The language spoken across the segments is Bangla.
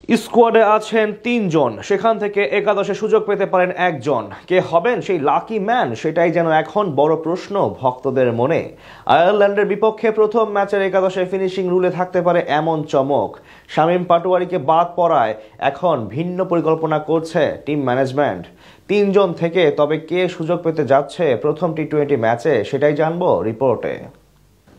স্কোয়াডে আছেন ৩ জন, সেখান থেকে একাদশে সুযোগ পেতে পারেন একজন। কে হবেন সেই লাকি ম্যান, সেটাই যেন এখন বড় প্রশ্ন ভক্তদের মনে। আয়ারল্যান্ডের বিপক্ষে প্রথম ম্যাচের একাদশে ফিনিশিং রুলে থাকতে পারে এমন চমক। শামীম পাটোয়ারিকে বাদ পড়ায় এখন ভিন্ন পরিকল্পনা করছে টিম ম্যানেজমেন্ট। ৩ জন থেকে তবে কে সুযোগ পেতে যাচ্ছে প্রথম টি-20 ম্যাচে, সেটাই জানবো রিপোর্টে।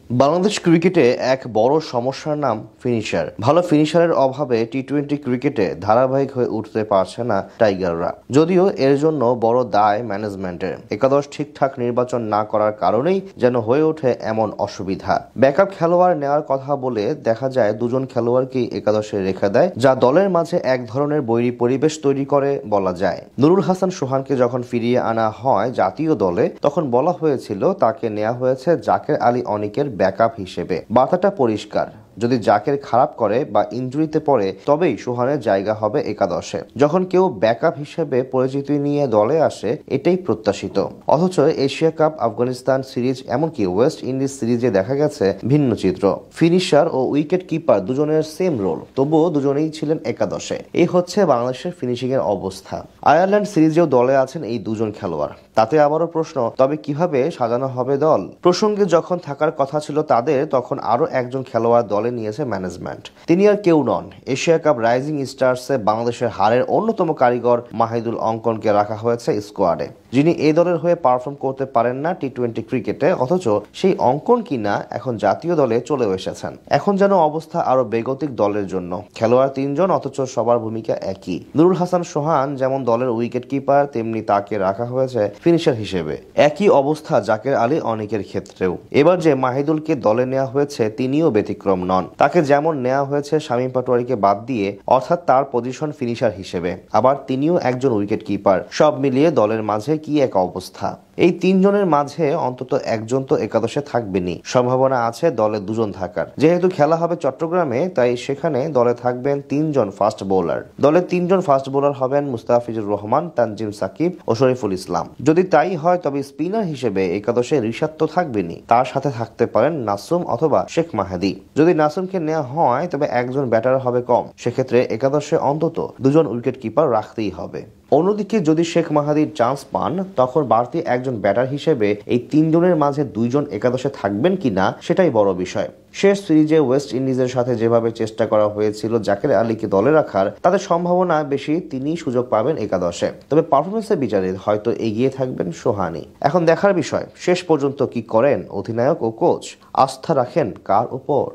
বাংলাদেশ ক্রিকেটে এক বড় সমস্যার নাম ফিনিশার। ভালো ফিনিশারের অভাবে টি-20 ক্রিকেটে ধারাবাহিক হয়ে উঠতে পারছে না টাইগাররা। যদিও এর জন্য বড় দায় ম্যানেজমেন্টের। একাদশ ঠিকঠাক নির্বাচন না করার কারণেই যেন হয়ে ওঠে এমন অসুবিধা। ব্যাকআপ খেলোয়াড় নেওয়ার কথা বলে দেখা যায় দুজন খেলোয়াড়কেই একাদশে রেখে দেয়, যা দলের মাঝে এক ধরনের বৈরী পরিবেশ তৈরি করে বলা যায়। নুরুল হাসান সোহানকে যখন ফিরিয়ে আনা হয় জাতীয় দলে, তখন বলা হয়েছিল তাকে নেওয়া হয়েছে জাকের আলী অনিকের ব্যাকআপ হিসেবে। বার্তাটা পরিষ্কার, যদি জাকের খারাপ করে বা ইনজুরিতে পড়ে তবেই সোহানের জায়গা হবে একাদশে। যখন কেউ ব্যাকআপ হিসেবে পরিচিতি নিয়ে দলে আসে, এটাই প্রত্যাশিত। অথচ এশিয়া কাপ, আফগানিস্তান সিরিজ, এমনকি ওয়েস্ট ইন্ডিজ সিরিজে দেখা গেছে ভিন্ন চিত্র। ফিনিশার ও উইকেট কিপার দুজনের সেম রোল, তবুও দুজনেই ছিলেন একাদশে। এই হচ্ছে বাংলাদেশের ফিনিশিং এর অবস্থা। আয়ারল্যান্ড সিরিজেও দলে আছেন এই দুজন খেলোয়াড়। তাতে আবারও প্রশ্ন, তবে কিভাবে সাজানো হবে দল? প্রসঙ্গে যখন থাকার কথা ছিল তাদের, তখন আরো একজন খেলোয়াড় দলে নিয়েছে ম্যানেজমেন্ট। তিনি আর কেউ নন, এশিয়া কাপ রাইজিং স্টার্সে বাংলাদেশের হারের অন্যতম কারিগর মাহিদুল অঙ্কনকে রাখা হয়েছে স্কোয়াডে, যিনি এই দলের হয়ে পারফর্ম করতে পারেন না টি-20 ক্রিকেটে। অথচ সেই অঙ্কন কিনা এখন জাতীয় দলে চলেও এসেছেন। এখন যেন অবস্থা আরো বেগতিক দলের জন্য। খেলোয়াড় ৩ জন, অথচ সবার ভূমিকা একই। নুরুল হাসান সোহান যেমন দলের উইকেট কিপার, তেমনি তাকে রাখা হয়েছে ফিনিশার হিসেবে। একই অবস্থা জাকের আলী অনিকের ক্ষেত্রেও। এবার যে মাহিদুলকে দলে নেওয়া হয়েছে তিনিও ব্যতিক্রম নন। তাকে যেমন নেওয়া হয়েছে শামীম পাটোয়ারিকে বাদ দিয়ে, অর্থাৎ তার পজিশন ফিনিশার হিসেবে, আবার তিনিও একজন উইকেট কিপার। সব মিলিয়ে দলের মাঝে কি এক অবস্থা। এই ৩ জনের মাঝে অন্তত একজন তো একাদশে থাকবেনই। সম্ভাবনা আছে দলে 2 জন থাকার। যেহেতু খেলা হবে চট্টগ্রামে, তাই সেখানে দলে থাকবেন 3 জন ফাস্ট বোলার। দলে 3 জন ফাস্ট বোলার হবেন মুস্তাফিজুর রহমান, তানজিম সাকিব ও শরীফুল ইসলাম। যদি তাই হয় তবে স্পিনার হিসেবে একাদশে রিশাদ তো থাকবেনই, তার সাথে থাকতে পারেন নাসুম অথবা শেখ মাহাদি। যদি নাসুমকে নেওয়া হয় তবে একজন ব্যাটার হবে কম। সেক্ষেত্রে একাদশে অন্তত 2 জন উইকেট কিপার রাখতেই হবে। অন্যদিকে যদি শেখ মাহাদির চান্স পান, তখন বাড়তি একজন ব্যাটার হিসেবে এই 3 জনের মাঝে 2 জন একাদশে থাকবেন কিনা সেটাই বড় বিষয়। শেষ সিরিজে ওয়েস্ট ইন্ডিজের সাথে যেভাবে চেষ্টা করা হয়েছিল জাকের আলীকে দলে রাখার, তাদের সম্ভাবনা বেশি তিনিই সুযোগ পাবেন একাদশে। তবে পারফরমেন্সের বিচারে হয়তো এগিয়ে থাকবেন সোহানি। এখন দেখার বিষয় শেষ পর্যন্ত কি করেন অধিনায়ক ও কোচ। আস্থা রাখেন কার উপর?